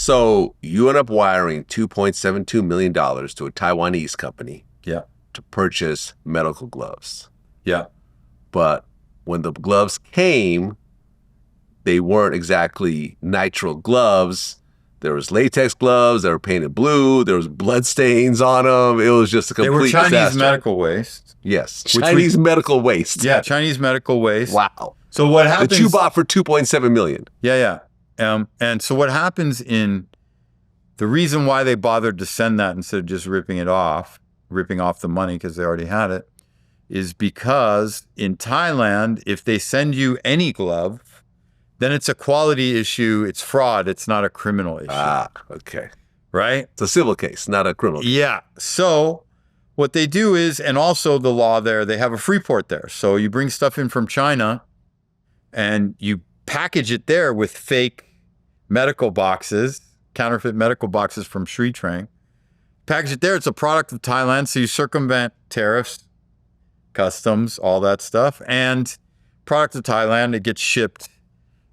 So you end up wiring $2.72 million to a Taiwanese company. Yeah. To purchase medical gloves. Yeah. But when the gloves came, they weren't exactly nitrile gloves. There was latex gloves that were painted blue. There was blood stains on them. It was just a complete disaster. They were Chinese medical waste. Yes, Chinese medical waste. Yeah, Chinese medical waste. Wow. So what happens? That you bought for $2.7 million. Yeah. And so what happens the reason why they bothered to send that instead of just ripping off the money because they already had it, is because in Thailand, if they send you any glove, then it's a quality issue. It's fraud. It's not a criminal issue. Ah, okay. Right? It's a civil case, not a criminal case. Yeah. So what they do is, and also the law there, they have a free port there. So you bring stuff in from China and you package it there with fake medical boxes, counterfeit medical boxes from Sri Trang. Package it there. It's a product of Thailand. So you circumvent tariffs, customs, all that stuff. And product of Thailand, it gets shipped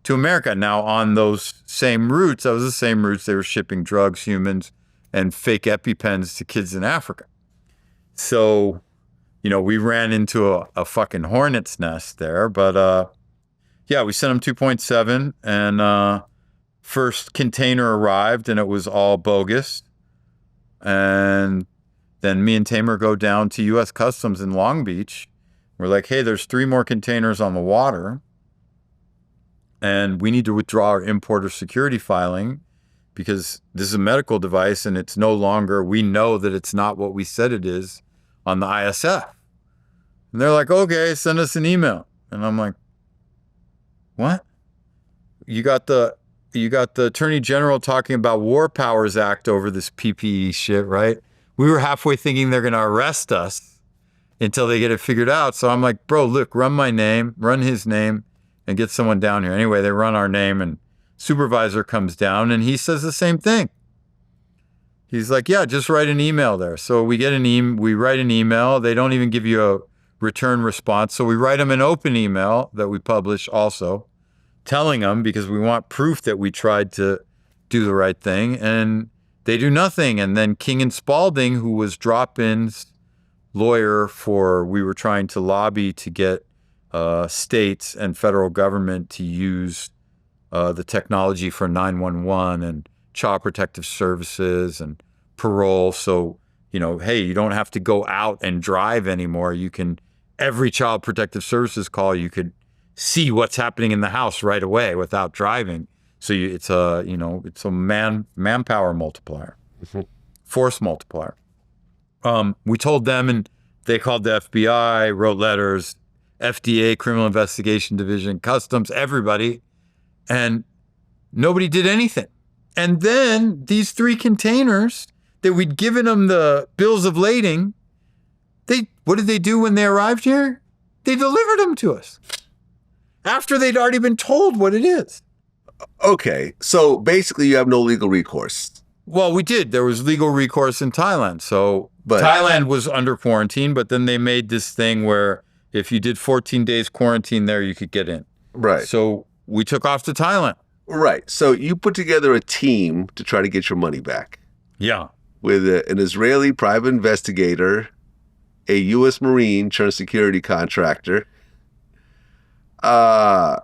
to America. Now, on those same routes, that was the same routes they were shipping drugs, humans, and fake EpiPens to kids in Africa. So, we ran into a fucking hornet's nest there. But, yeah, we sent them 2.7, and first container arrived, and it was all bogus. And then me and Tamer go down to U.S. Customs in Long Beach. We're like, hey, there's 3 more containers on the water. And we need to withdraw our importer security filing because this is a medical device and it's no longer, we know that it's not what we said it is on the ISF. And they're like, okay, send us an email. And I'm like, what? You got the Attorney General talking about War Powers Act over this PPE shit, right? We were halfway thinking they're going to arrest us until they get it figured out. So I'm like, bro, look, run his name, and get someone down here. Anyway, they run our name, and supervisor comes down, and he says the same thing. He's like, yeah, just write an email there. So we write an email. They don't even give you a return response. So we write them an open email that we publish also, telling them because we want proof that we tried to do the right thing, and they do nothing. And then King and Spalding, who was Drop-In's lawyer we were trying to lobby to get states and federal government to use the technology for 911 and child protective services and parole. So, hey, you don't have to go out and drive anymore. Every child protective services call, you could see what's happening in the house right away without driving. So it's a manpower multiplier, force multiplier. We told them, and they called the FBI, wrote letters, FDA, Criminal Investigation Division, Customs, everybody, and nobody did anything. And then these 3 containers that we'd given them the bills of lading, what did they do when they arrived here? They delivered them to us after they'd already been told what it is. Okay, so basically you have no legal recourse. Well, we did. There was legal recourse in Thailand. But Thailand was under quarantine, but then they made this thing where if you did 14 days quarantine there, you could get in. Right. So we took off to Thailand. Right. So you put together a team to try to get your money back. Yeah. With an Israeli private investigator, a U.S. Marine turned security contractor, and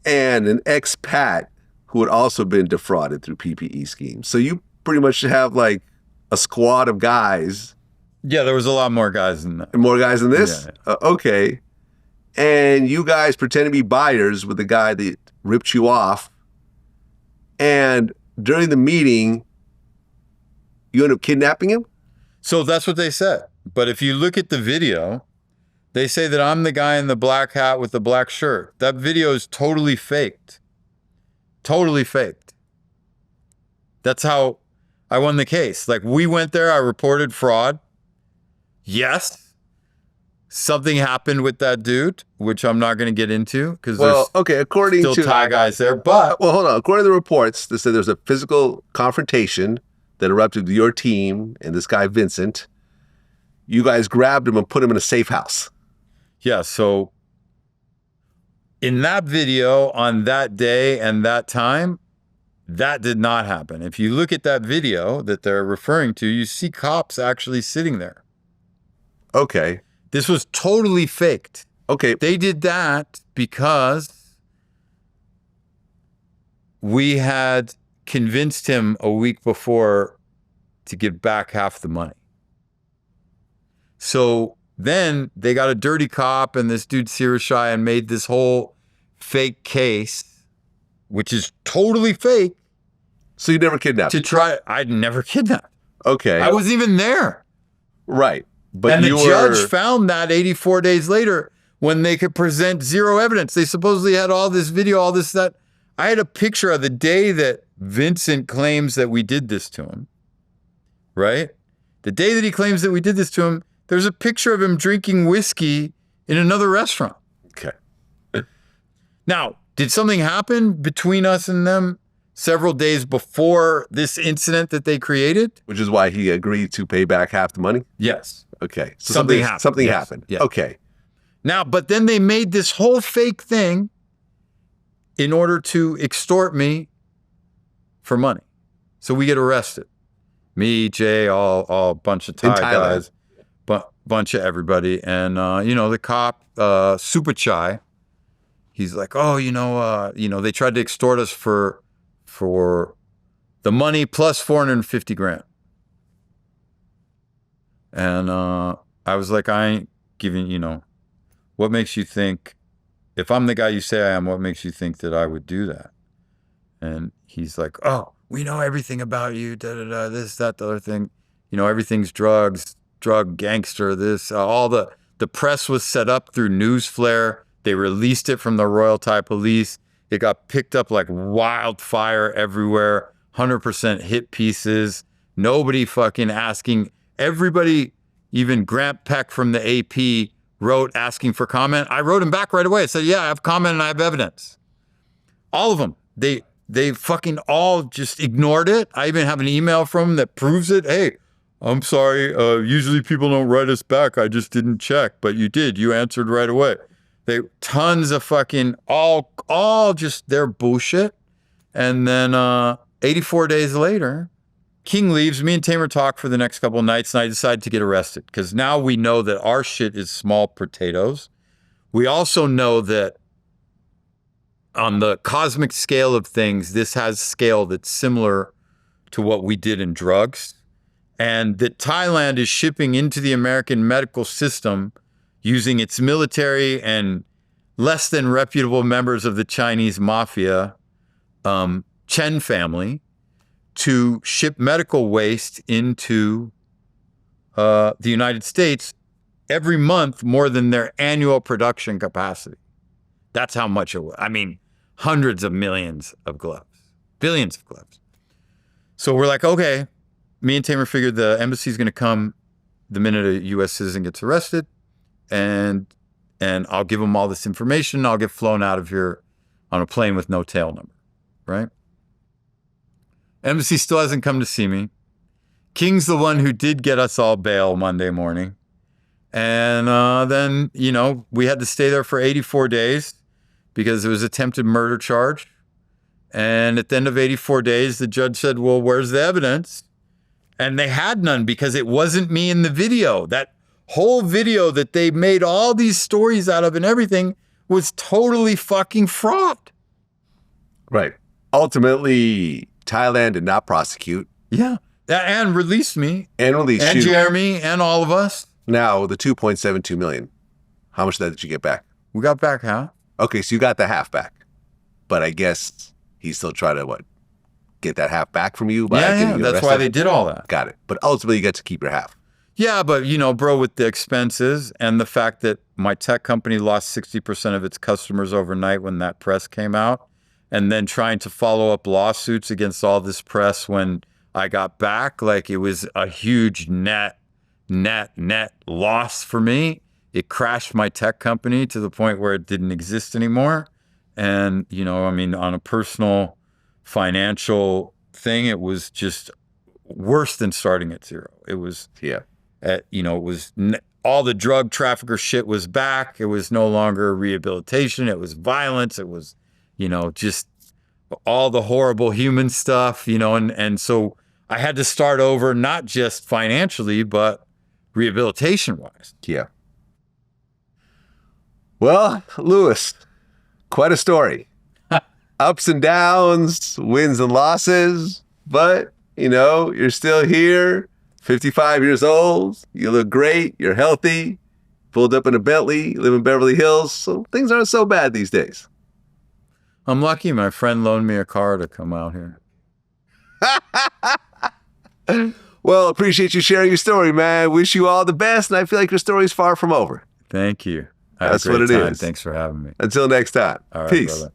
an expat who had also been defrauded through PPE schemes. So you pretty much have like a squad of guys. Yeah, there was a lot more guys than that. More guys than this? Yeah. Okay. And you guys pretend to be buyers with the guy that ripped you off. And during the meeting, you end up kidnapping him? So that's what they said. But if you look at the video, they say that I'm the guy in the black hat with the black shirt. That video is totally faked. Totally faked. That's how I won the case. Like, we went there, I reported fraud. Yes, something happened with that dude, which I'm not going to get into because according still to Thai guys there. But hold on. According to the reports, they said there's a physical confrontation that erupted with your team and this guy Vincent. You guys grabbed him and put him in a safe house. Yeah. So in that video on that day and that time, That did not happen. If you look at that video that they're referring to, you see cops actually sitting there. Okay. This was totally faked. Okay. They did that because we had convinced him a week before to give back half the money. So then they got a dirty cop and this dude Sirishai and made this whole fake case, which is totally fake. So you never kidnapped? I'd never kidnapped. Okay. I wasn't even there. Right. But and the you judge were... found that 84 days later when they could present zero evidence. They supposedly had all this video, all this, that. I had a picture of the day that Vincent claims that we did this to him, right? The day that he claims that we did this to him, there's a picture of him drinking whiskey in another restaurant. Okay. Now, did something happen between us and them several days before this incident that they created? Which is why he agreed to pay back half the money? Yes. Okay. So Something happened. Something Yes. happened. Yeah. Okay. Now, but then they made this whole fake thing in order to extort me for money. So we get arrested. Me, Jay, all bunch of Thai guys, bunch of everybody. And, the cop, Super Chai, he's like, they tried to extort us for the money plus 450 grand. And I was like, I ain't giving, what makes you think, if I'm the guy you say I am, what makes you think that I would do that? And he's like, oh, we know everything about you, this, that, the other thing. Everything's drugs, drug gangster, this, all the press was set up through news flare. They released it from the Royal Thai Police. It got picked up like wildfire everywhere, 100% hit pieces. Nobody fucking asking. Everybody, even Grant Peck from the AP, wrote asking for comment. I wrote him back right away. I said, yeah, I have comment and I have evidence. All of them. They fucking all just ignored it. I even have an email from them that proves it. Hey, I'm sorry. Usually people don't write us back. I just didn't check, but you did. You answered right away. Tons of fucking, all just their bullshit. And then 84 days later, King leaves. Me and Tamer talk for the next couple of nights, and I decide to get arrested because now we know that our shit is small potatoes. We also know that on the cosmic scale of things, this has scale that's similar to what we did in drugs, and that Thailand is shipping into the American medical system using its military and less than reputable members of the Chinese mafia, Chen family, to ship medical waste into the United States every month more than their annual production capacity. That's how much it was. I mean, hundreds of millions of gloves, billions of gloves. So we're like, okay, me and Tamer figured the embassy is going to come the minute a U.S. citizen gets arrested, and I'll give them all this information. I'll get flown out of here on a plane with no tail number, right? Embassy still hasn't come to see me. King's the one who did get us all bail Monday morning. And then, we had to stay there for 84 days because it was attempted murder charge. And at the end of 84 days, the judge said, well, where's the evidence? And they had none because it wasn't me in the video. That whole video that they made all these stories out of and everything was totally fucking fraud. Right. Ultimately, Thailand did not prosecute. Yeah. And released me. And released and you. Jeremy and all of us. Now, the 2.72 million. How much of that did you get back? We got back half. Okay, so you got the half back. But I guess he still tried to, get that half back from you? By getting you that's arrested? why they did all that. Got it. But ultimately, you get to keep your half. Yeah, but, bro, with the expenses and the fact that my tech company lost 60% of its customers overnight when that press came out, and then trying to follow up lawsuits against all this press when I got back, it was a huge net loss for me. It crashed my tech company to the point where it didn't exist anymore. And, on a personal financial thing, it was just worse than starting at zero. It was, all the drug trafficker shit was back. It was no longer rehabilitation. It was violence. It was, just all the horrible human stuff, you know, and so I had to start over, not just financially, but rehabilitation wise. Yeah. Well, Lewis, quite a story. Ups and downs, wins and losses, but you know, you're still here, 55 years old, you look great, you're healthy, pulled up in a Bentley, live in Beverly Hills, so things aren't so bad these days. I'm lucky my friend loaned me a car to come out here. Well, appreciate you sharing your story, man. Wish you all the best, and I feel like your story's far from over. Thank you. I had That's a great what it time. is. Thanks for having me. Until next time. All right, Peace. brother.